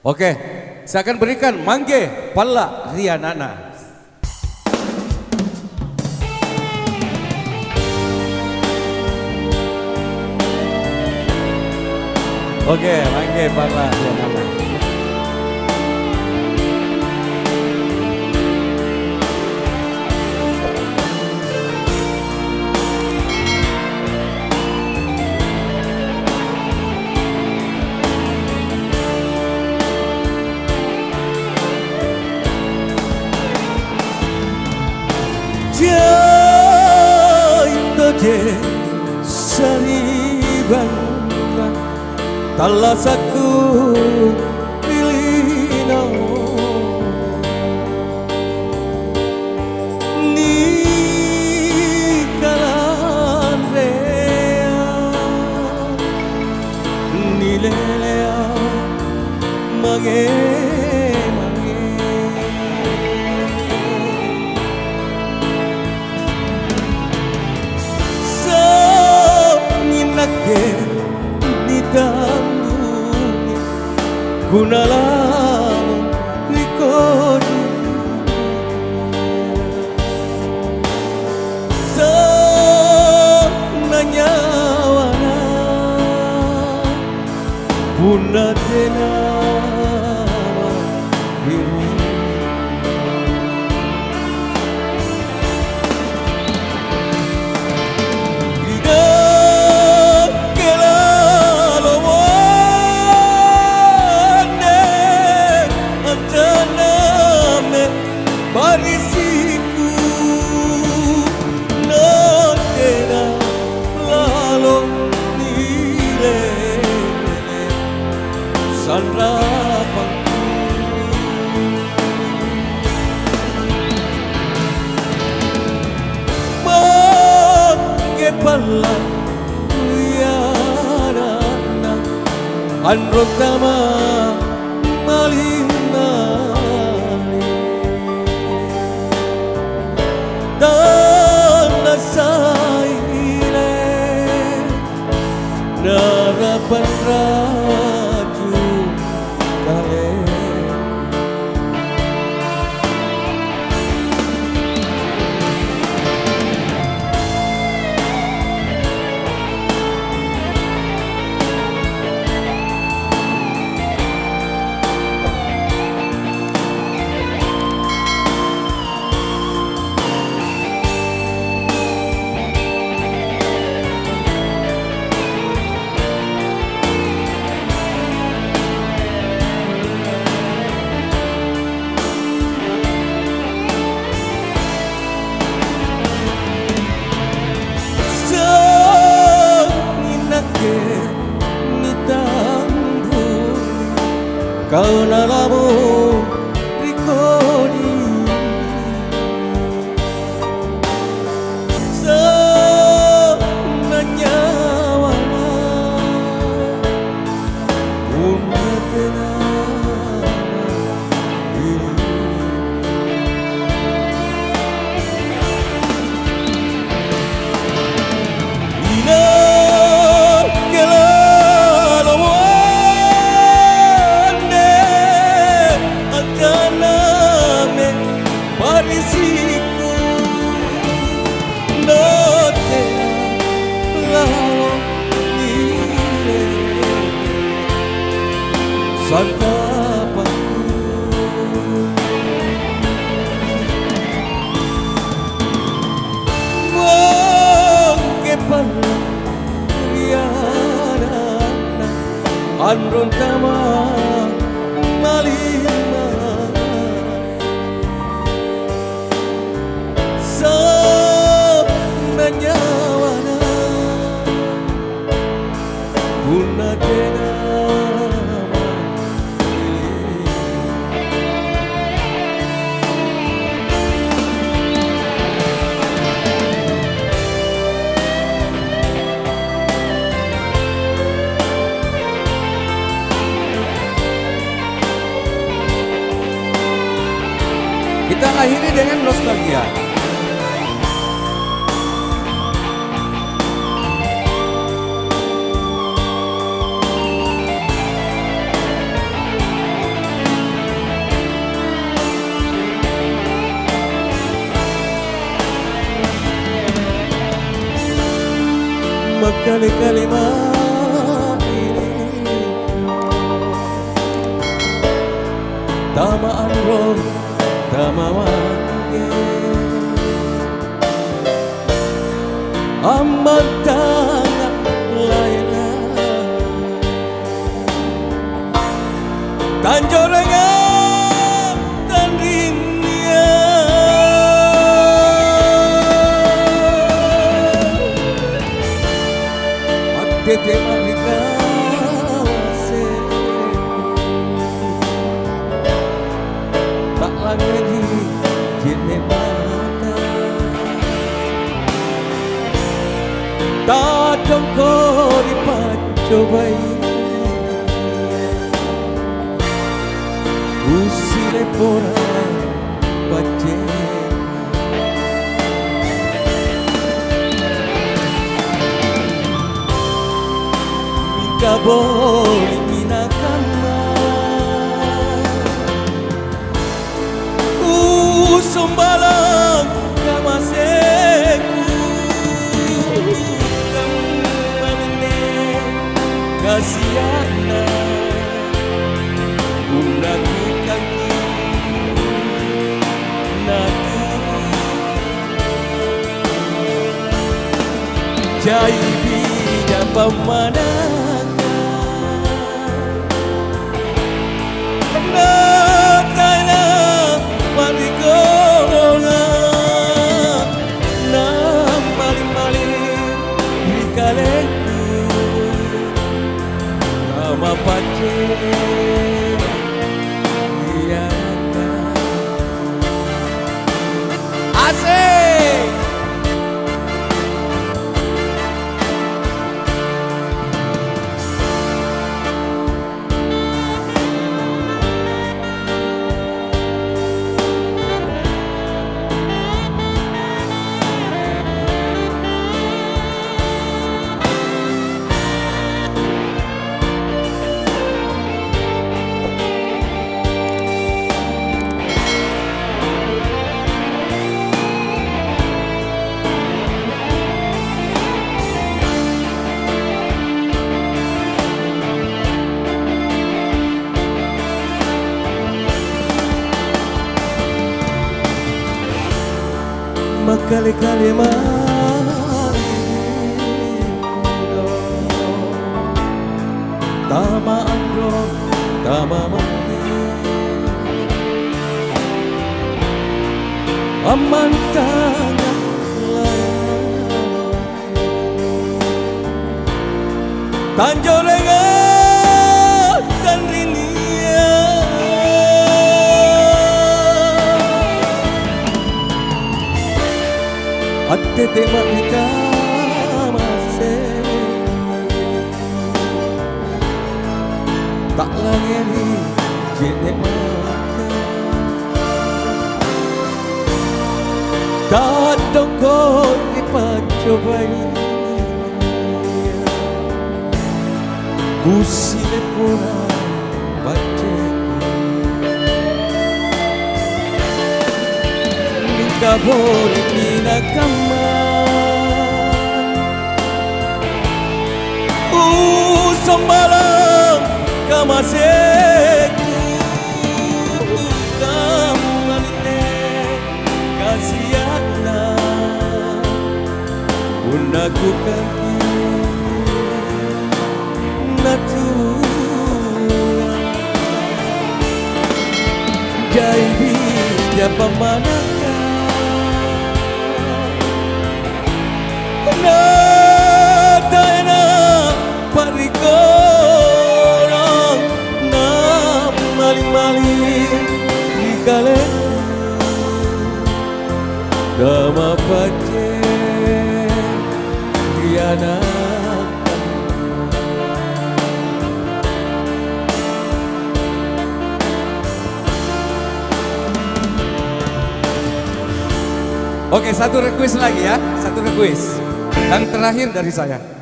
Oke, saya akan berikan Mangge Palla Rianana. Oke, Mangge Palla Rianana. Jaitoje saribanda talasaku pilino ni kalandrea ni lelea mange di dalamnya gunalah rikodi senanya wana bunda tena Parisiku no tena lalo nile sanrapanku Mangge Palla Rianana Androtama Malina tanah saile narapan raju kale kau nalamu rikodi senanya wana bunda tena Parisiku no tena lalo nile santapanku Mangge Palla Rianana Androtama Malina senanya wana bunda tena kita akhiri dengan nostalgia. Kali-kali ini Tama anrong Tama wange Aman tangan layla Tanjorengan tandinya Tete marika wase tak lagi jene mata tak jongko dipacobai usile pora bace Kaboli minakama Usumbalang kamaseku Kamanene kasiana Unaku kaki Natu Jai bida pamana Asik. Makali-kali Tama andro Tama mandi Aman tangan Tanjorengan dan rinia Tete marika mase tak lagi jene mata tak dongko dipacobai usile pura bace minta boleh minakama Sombalang kamaseku Kamanine kasiana Unaku kaki natura Jaibi japa manaka Nataena parikorang na maling-maling di kalen Dama pace Riana Oke, satu request lagi ya, satu request. Yang terakhir dari saya.